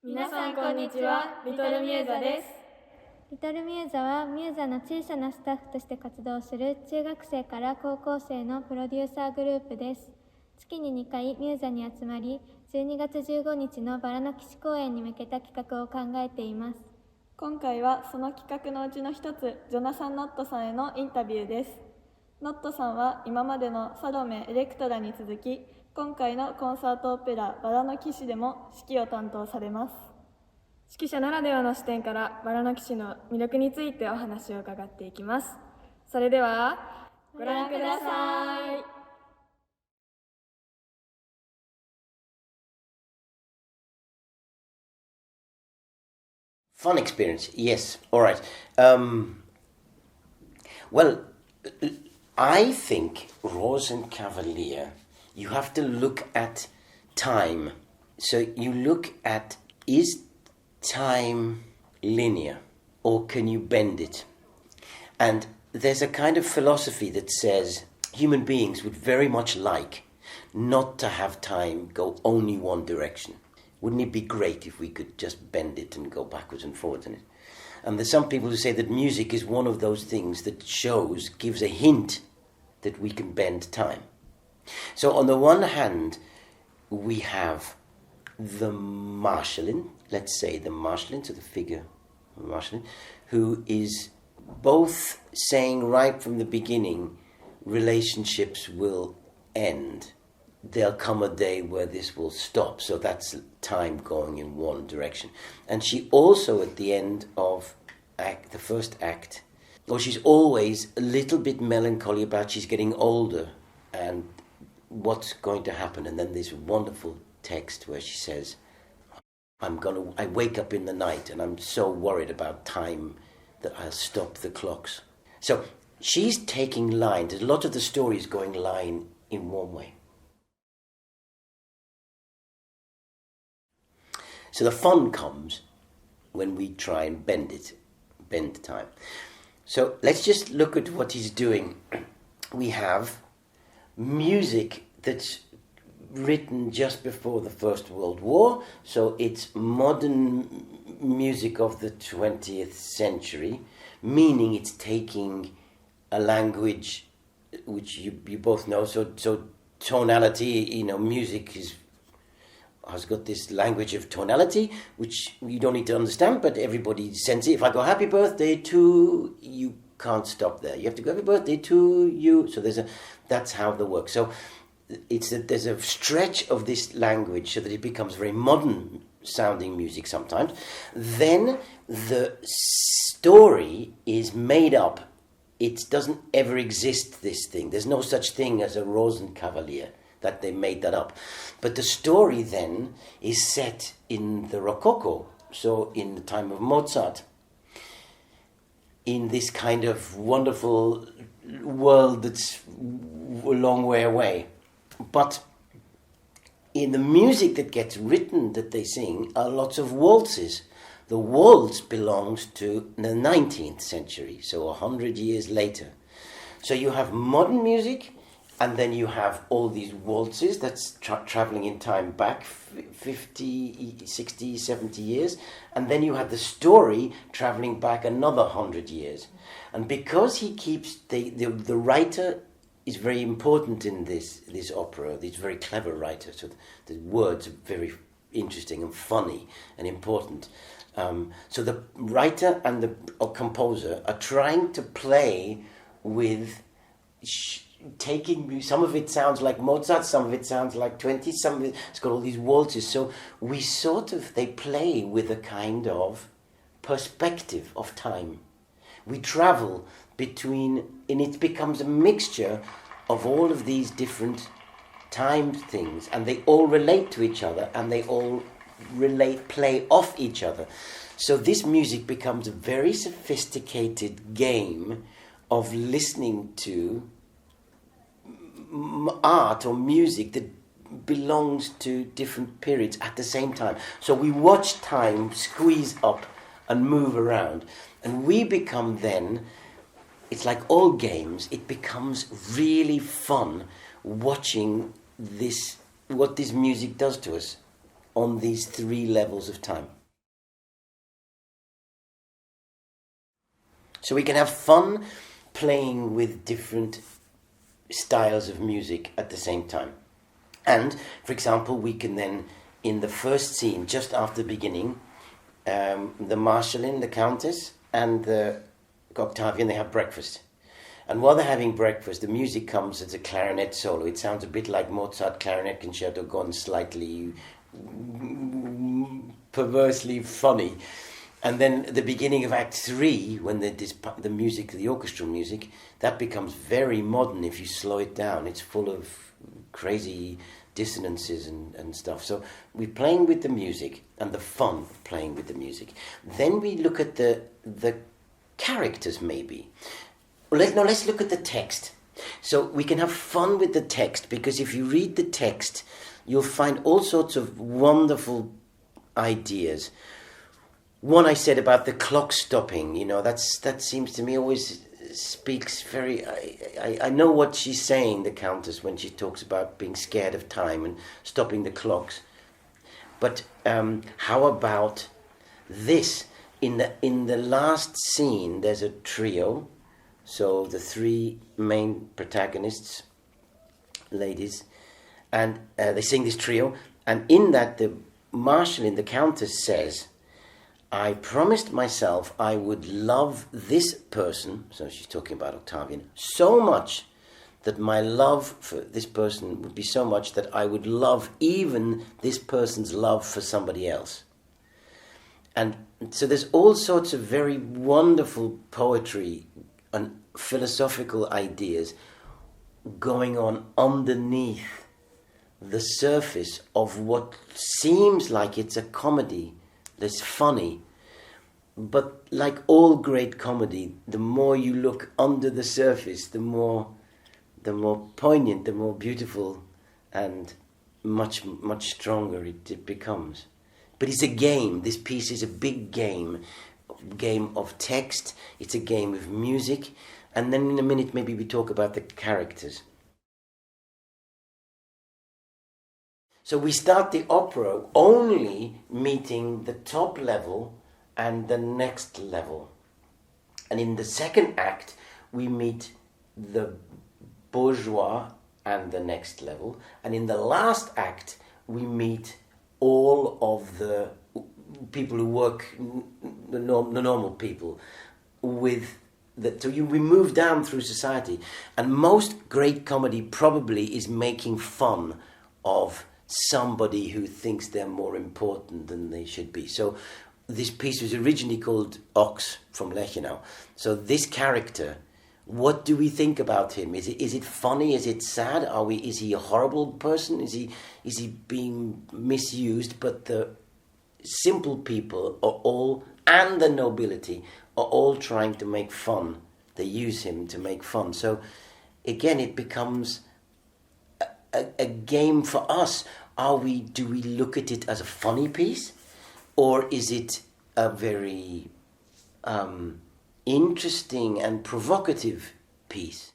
皆さんこんにちは、リトルミューザです。リトルミューザはミューザの小さなスタッフとして活動する中学生から高校生のプロデューサーグループです。月に2回ミューザに集まり、12月15日のばらの騎士公演に向けた企画を考えています。今回はその企画のうちの一つ、ジョナサン・ノットさんへのインタビューです。ノットさんは今までのサロメ・エレクトラに続き、今回のコンサートオペラバラの騎士でも指揮を担当されます。指揮者ならではの視点からバラの騎士の魅力についてお話を伺っていきます。それではご覧ください。Fun experience, yes. All right. Well, I think Rosenkavalier, you have to look at time. So you look at, is time linear or can you bend it? And there's a kind of philosophy that says human beings would very much like not to have time go only one direction. Wouldn't it be great if we could just bend it and go backwards and forwards in it? And there's some people who say that music is one of those things that gives a hint that we can bend time. So on the one hand, we have the Marschallin, let's say the Marschallin, so the figure of Marschallin, who is both saying right from the beginning, relationships will end. There'll come a day where this will stop. So that's time going in one direction. And she also, at the end of the first act, she's always a little bit melancholy about she's getting older and what's going to happen. And then this wonderful text where she says, I wake up in the night and I'm so worried about time that I'll stop the clocks. So she's taking line. There's a lot of the story is going line in one way. So the fun comes when we try and bend time. So let's just look at what he's doing. We have music that's written just before the First World War, so it's modern music of the 20th century, meaning it's taking a language which you both know, so tonality, music has got this language of tonality, which you don't need to understand, but everybody senses it. If I go happy birthday to, you can't stop there. You have to go happy birthday to you. So that's how they work. So there's a stretch of this language so that it becomes very modern sounding music sometimes. Then the story is made up. It doesn't ever exist, this thing. There's no such thing as a Rosenkavalier, that they made that up. But the story then is set in the Rococo, so in the time of Mozart, in this kind of wonderful world that's a long way away. But in the music that gets written, that they sing, are lots of waltzes. The waltz belongs to the 19th century, so 100 years later. So you have modern music, and then you have all these waltzes that's traveling in time back 50, 60, 70 years. And then you have the story traveling back another 100 years. And because he keeps, the writer is very important in this opera. He's a very clever writer. So the words are very interesting and funny and important. So the writer and the composer are trying to play with taking, some of it sounds like Mozart, some of it sounds like 20, some of it's got all these waltzes. So they play with a kind of perspective of time. We travel between, and it becomes a mixture of all of these different time things, and they all relate to each other, and they all play off each other. So this music becomes a very sophisticated game of listening to art or music that belongs to different periods at the same time. So we watch time squeeze up and move around, and we become then, it's like all games, it becomes really fun watching this, what this music does to us on these 3 levels of time. So we can have fun playing with different styles of music at the same time. And, for example, we can then, in the first scene, just after the beginning, the Marschallin, the Countess, and the Octavian, they have breakfast. And while they're having breakfast, the music comes as a clarinet solo. It sounds a bit like Mozart clarinet concerto gone slightly perversely funny. And then the beginning of Act 3, when the music, the orchestral music, that becomes very modern if you slow it down. It's full of crazy dissonances and stuff. So we're playing with the music and the fun of playing with the music. Then we look at the characters, maybe. Let's look at the text. So we can have fun with the text, because if you read the text, you'll find all sorts of wonderful ideas. One I said about the clock stopping, that seems to me always speaks very... I know what she's saying, the Countess, when she talks about being scared of time and stopping the clocks. But how about this? In the last scene, there's a trio. So the 3 main protagonists, ladies, and they sing this trio. And in that, the Marschallin, the Countess, says, I promised myself I would love this person, so she's talking about Octavian, so much that my love for this person would be so much that I would love even this person's love for somebody else. And so there's all sorts of very wonderful poetry and philosophical ideas going on underneath the surface of what seems like it's a comedy that's funny. But like all great comedy, the more you look under the surface, the more poignant, the more beautiful, and much stronger it becomes. But it's a game. This piece is a big game of text. It's a game of music. And then in a minute maybe we talk about the characters. So we start the opera only meeting the top level and the next level. And in the second act, we meet the bourgeois and the next level. And in the last act, we meet all of the people who work, the normal people, so we move down through society. And most great comedy probably is making fun of somebody who thinks they're more important than they should be. So this piece was originally called Ox from Lechenau. So this character, what do we think about him? Is it funny? Is it sad? Is he a horrible person? Is he being misused? But the simple people are all, and the nobility, are all trying to make fun. They use him to make fun. So again, it becomes a game for us. Do we look at it as a funny piece, or is it a very interesting and provocative piece?